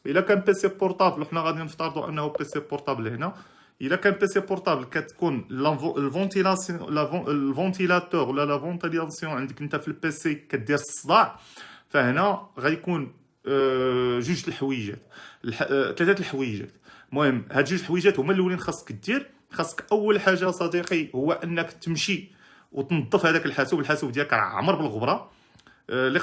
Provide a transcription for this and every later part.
الا كان بيسي بورطابل وحنا غادي نفترضوا انه بيسي بورطابل هنا، الا كان بيسي بورطابل كتكون الفونتيلاتور ولا لا فونتيلاسيون عندك انت في البيسي كدير الصداع، فهنا غيكون جوج الحويجات، ثلاثه الحويجات. المهم هاد جوج الحويجات هما الاولين خاصك دير. خاصك اول حاجه صديقي هو انك تمشي وتنظف هذاك الحاسوب ديالك عامر بالغبره. اللي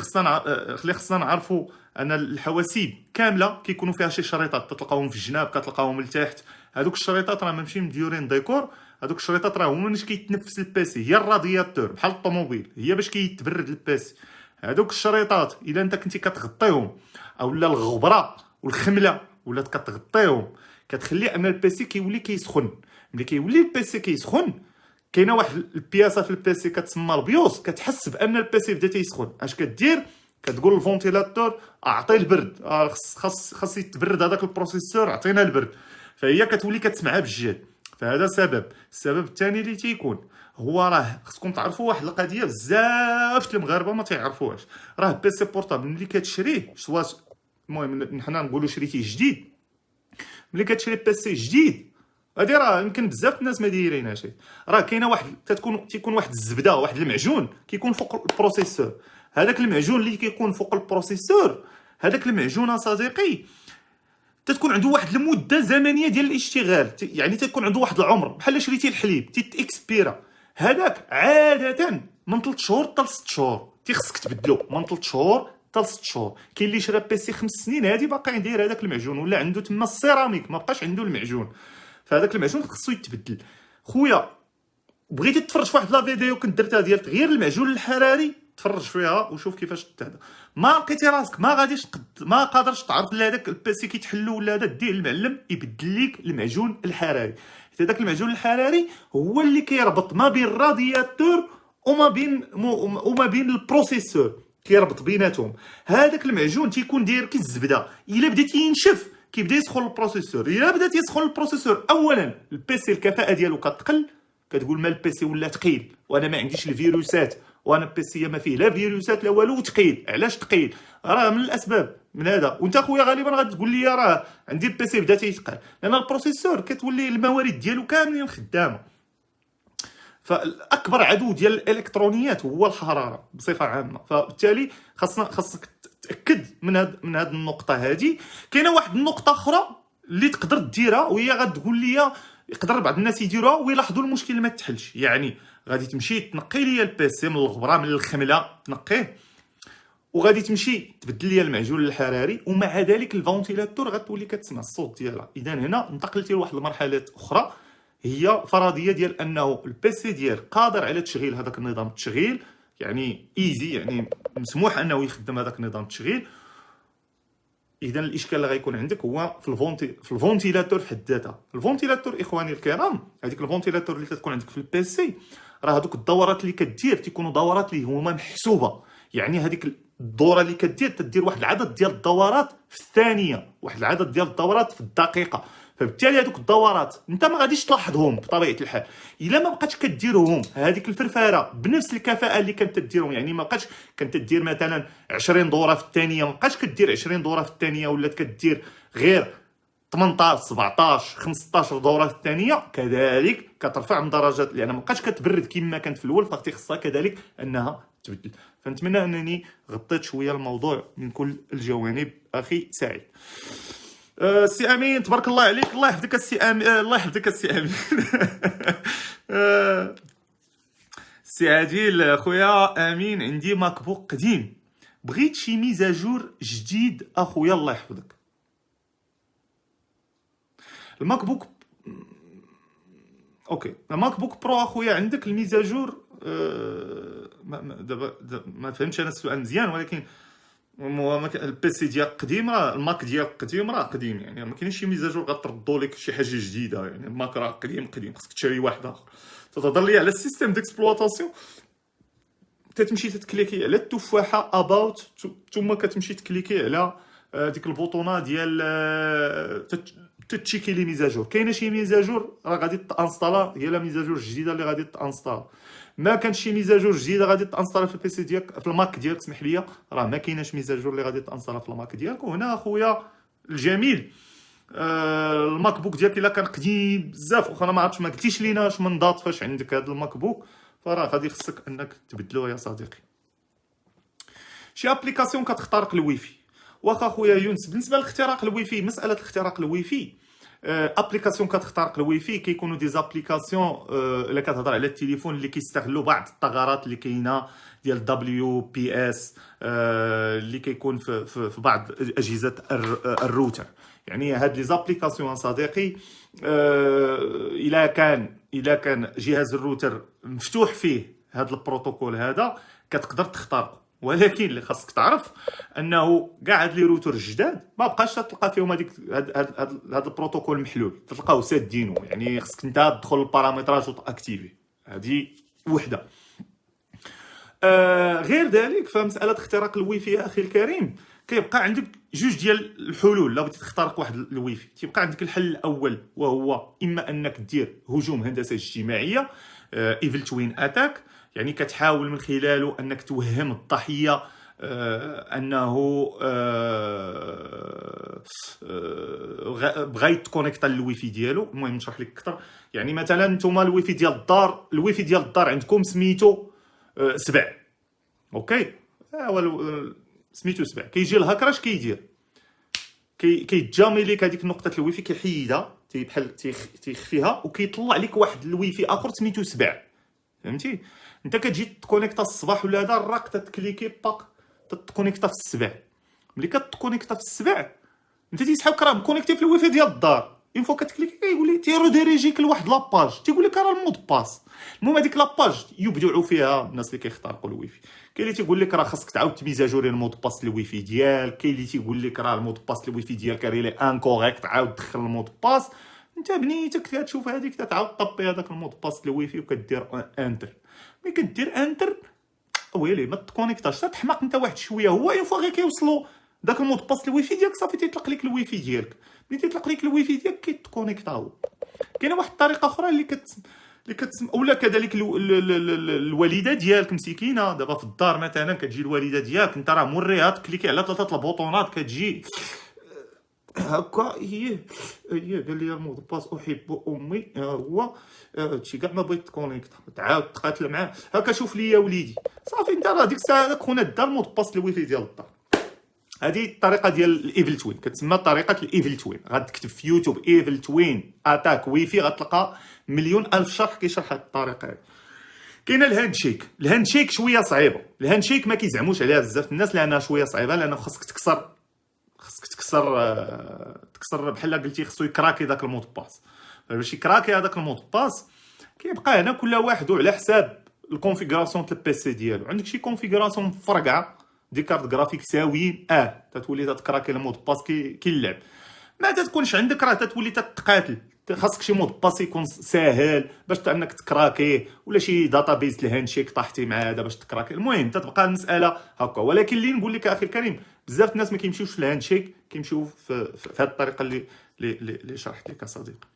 خصنا نعرفوا ان الحواسيب كامله كيكونوا فيها شي شريطات، تلقاوهم في الجناب، كتلقاوهم لتحت. هذوك الشريطات راه ماشي مديورين ديكور، هذوك الشريطات راه هما باش كيتنفس البيسي، هي الرادياتور بحال الطوموبيل، هي باش كيتبرد البيسي. هذوك الشريطات الا انت كنتي كتغطيهم اولا الغبره والخمله ولات كتغطيهم، كتخلي ان البيسي كيولي كيسخن. ملي كيولي البيسي كيسخن، كاينه واحد البياسه في البيسي كتسمى البيوس، كتحس بان البيسي بدا تيسخن. اش كدير؟ كتقول للفونتيلاتور اعطيه البرد، خاص يتبرد هذاك البروسيسور، عطينا البرد. فهي كتولي كتسمعها بالجهد. فهذا سبب. السبب الثاني اللي تيكون هو راه خصكم تعرفوا واحد القضيه بزاف المغاربه ما تيعرفوهاش. راه بيسي بورطابل ملي كتشريه، سواء المهم حنا نقولوا شريتيه جديد، ملي كتشري بيسي جديد هادي راه يمكن بزاف الناس ما دايرينهاش. راه كاينه واحد تيكون واحد الزبده، واحد المعجون كيكون فوق البروسيسور. هذاك المعجون اللي كيكون فوق البروسيسور، هذاك المعجون صديقي تتكون عنده واحد المده زمنيه ديال الاشتغال، يعني تكون عنده واحد العمر، بحال شريتي الحليب تيتاكسبيرا. هذاك عاده من 3 شهور حتى 6 شهور تيخصك تبدلو، من 3 شهور حتى 6 شهور. كاين اللي شرا بيسي 5 سنين هادي باقي يدير هذاك المعجون، ولا عنده تما السيراميك ما بقاش عنده المعجون، فهذاك المعجون خصو يتبدل. خويا بغيتي تفرج في واحد لا فيديو كنت درتها ديال تغيير المعجون الحراري، تفرج فيها وشوف كيفاش تهدا. ما لقيتي راسك ما غاديش ما قادرش تعرف لا هذاك البيسي كيتحلو ولا هذا، دير المعلم يبدل لك المعجون الحراري. هذاك المعجون الحراري هو اللي كيربط ما بين الرادياتور وما بين البروسيسور، كيربط بيناتهم. هذاك المعجون تيكون داير كي الزبده، الا بدا تينشف كيبدا يسخن البروسيسور. الا بدا تيسخن البروسيسور اولا البيسي الكفاءه ديالو كتقل، كتقول ما البيسي ولا ثقيل وانا ما عنديش الفيروسات، وانا بيسي ما فيه لا فيروسات لا والو، ثقيل. علاش ثقيل؟ راه من الاسباب من هذا. وانت اخويا غالبا غتقول لي راه عندي البيسي بدا تيثقل، لان البروسيسور كتولي الموارد ديالو كاملين خدامه. فالاكبر عدو ديال الالكترونيات هو الحراره بصفه عامه، فبالتالي خاصك تاكد من هاد النقطه هذه. كاينه واحد النقطه اخرى اللي تقدر ديرها، وهي غتقول لي يقدر بعض الناس يديروها ويلاحظوا المشكل ما تحلش. يعني غادي تمشي تنقي لي البيسي من الغبره من الخمله، تنقيه، وغادي تمشي تبدل لي المعجون الحراري، ومع ذلك الفونتيلاتور غتولي كتسمع الصوت ديالها. اذا هنا انتقلتي لواحد المرحله اخرى، هي فرضيه ديال انه البيسي ديالك قادر على تشغيل هذاك النظام التشغيل، يعني ايزي، يعني مسموح انه يخدم هذاك النظام التشغيل. اذا الاشكال اللي غيكون عندك هو في الفونتيلاتور في حد ذاتها. الفونتيلاتور اخواني الكرام، هذيك الفونتيلاتور اللي كتكون عندك في البيسي، راه هذوك الدورات اللي كدير تيكونوا دورات اللي هما محسوبه. يعني هذيك الدوره اللي تدير واحد العدد ديال الدورات في الثانيه، واحد العدد ديال الدورات في الدقيقه. فبالتالي هذوك الدورات انت ما غاديش تلاحظهم بطبيعه الحال الا ما بقاتش كديرهم هذيك الفرفاره بنفس الكفاءه اللي كنت تديرهم. يعني ما بقاتش كنت تدير مثلا 20 دوره في الثانيه، ما بقاش كدير 20 دوره في الثانيه، ولات كدير غير 18 17 15 دوره في الثانيه، كذلك كترفع من درجات، لان ما بقاتش كتبرد كما كانت في الاول، فاختي خصها كذلك انها تبدل. فنتمنى انني غطيت شويه الموضوع من كل الجوانب اخي سعيد. سي امين تبارك الله عليك، الله يحفظك السي امين، الله يحفظك السي امين. سي عادل خويا امين، عندي ماك بوك قديم بغيت شي ميزاجور جديد اخويا الله يحفظك. الماك بوك اوكي، الماك بوك برو اخويا عندك الميزاجور دابا ما فهمتش انا السؤال مزيان، ولكن البيسي ديالك قديم، راه الماك ديالك قديم، راه قديم، يعني ما كاينش شي ميزاجور غتردوا لك شي حاجه جديده. يعني الماك راه قديم خصك تشري واحد اخر. تهضر لي على السيستيم ديكسبلوطاسيون، تتمشي تتكليكي على التفاحه اباوت، ثم كتمشي تكليكي على ديك البوطونه ديال تتشيكي لي ميزاجور. كاينه شي ميزاجور راه غادي تانستالا، هي لا ميزاجور جديده اللي غادي تانستالا. ما كانش شي ميزاجور جديده غادي تانستالا في البيسي ديالك، في الماك ديالك، سمح لي، راه ما كايناش ميزاجور اللي غادي تانستالا في الماك ديالك. وهنا اخويا الجميل الماك بوك ديالك الا كان قديم بزاف، واخا انا ما عرفتش ما قلتيش لينا اش من دات فاش عندك هذا الماك بوك، فراه غادي خصك انك تبدلوه يا صديقي. شي ابليكاسيون كتخترق الويفي. واخا خويا يونس بالنسبه لاختراق الويفي، مساله اختراق الويفي ابليكاسيون كتخترق الويفي كيكونوا دي زابليكاسيون الا كتهضر على التليفون اللي كيستغلوا بعض الثغرات اللي كاينه ديال دبليو بي اس اللي كيكون في بعض اجهزه الروتر. يعني هاد لي زابليكاسيون صديقي الا كان جهاز الروتر مفتوح فيه هاد البروتوكول هذا كتقدر تخترقه، ولكن اللي خاصك تعرف انه كاع هاد لي روتور الجداد ما بقاش تلقى فيهم هاد البروتوكول محلول، تلقاو سادينو. يعني خاصك انت تدخل للبارامتراج وتاكتيفي، هذه وحده. غير ذلك فمساله اختراق الويفي يا اخي الكريم كيبقى عندك جوج ديال الحلول. لو بغيتي تخترق واحد الويفي تيبقى عندك الحل الاول، وهو اما انك دير هجوم هندسه اجتماعيه ايفل توين اتاك، يعني كتحاول من خلاله انك توهم الضحيه انه بغا يتكونيكتا للويفي ديالو. المهم نشرح لك اكثر. يعني مثلا نتوما الويفي ديال الدار عندكم سميتو سبع، اوكي، سميتو سبع. كيجي الهاكر اش كيدير؟ كيتجامي لك هذيك نقطه الويفي، كيحيدها بحال تيخفيها وكيطلع لك واحد الويفي اخر سميتو سبع. فهمتي؟ انت كتجي تكونيكتا الصباح ولا هذا الراك تتكليكي باك تتكونيكتا في السبع. ملي كتكونيكتا في السبع انت تيسحبك راه مكونيكتي في الويفي ديال الدار. اون فوا كتكليكي كيقول لي تيرو ديريجيك لواحد لاباج تيقول لك راه المود باس. المهم هذيك لاباج يبدعوا فيها الناس اللي كيخترقوا الويفي. كاين اللي تيقول لك راه خاصك تعاود تميزاجوري المود باس للويفي ديالك، كاين اللي تيقول لك راه المود باس للويفي ديالك ريلي انكوريكت، عاود دخل المود باس. انت بنيتك كتشوف هذيك تعاود طبي هذاك المود باس للويفي وكدير انتر. ملي كدير انتر ويلي ما تكونيكتاش تحماق انت واحد شويه. هو اون فوا غير كيوصلوا داك المود باس الويفي ديالك صافي تيطلق لك الويفي ديالك. ملي تيطلق لك الويفي ديالك كيتكونيكتا هو. كاينه واحد الطريقه اخرى اللي اولا كذلك الوالده ديالك مسكينه دابا في الدار مثلا، كتجي الوالده ديالك انت راه موريها تكليكي على ثلاثه البوطونات كتجي هكا هي قال لي المود باس احب امي هو هادشي كاع ما بغيت تكونيكتا تعاود تقاتل معاه هكا شوف لي يا وليدي صافي. انت راه ديك الساعه داك خونا دا المود باس الويفي ديال الدار. هذه الطريقه ديال الايفل توين كتسمى طريقه الايفل توين. غتكتب في يوتيوب ايفل توين اتاك ويفي غتلقى مليون الف شرح كيشرح هذه الطريقه هذه. كاينه الهاند شيك شويه صعيبه. الهاند شيك ما كيزعموش عليها بزاف الناس لانها شويه صعيبه، لانه خاصك تكسر بحال قلتي خصو يكراكي داك المود باس. باش يكراكي هذاك المود باس كيبقى هنا كل واحد على حساب الكونفيغوراسيون ديال البيسي ديالو. عندك شي كونفيغوراسيون مفرقعه دي كارت غرافيك ساويين تتولي تتكراكي المود باس كيلعب. ما تتكونش عندك راه تتولي تتقاتل. خاصك شي مود باس يكون ساهل باش انك تكراكيه، ولا شي داتابيز الهاند شيك طاحتي مع هذا باش تكراكي. المهم تتبقى المساله هكا. ولكن اللي نقول لك اخي الكريم بزاف الناس ما كيمشيوش في الهاند شيك، كيمشيو في هذه الطريقه اللي شرحت لك صديقي.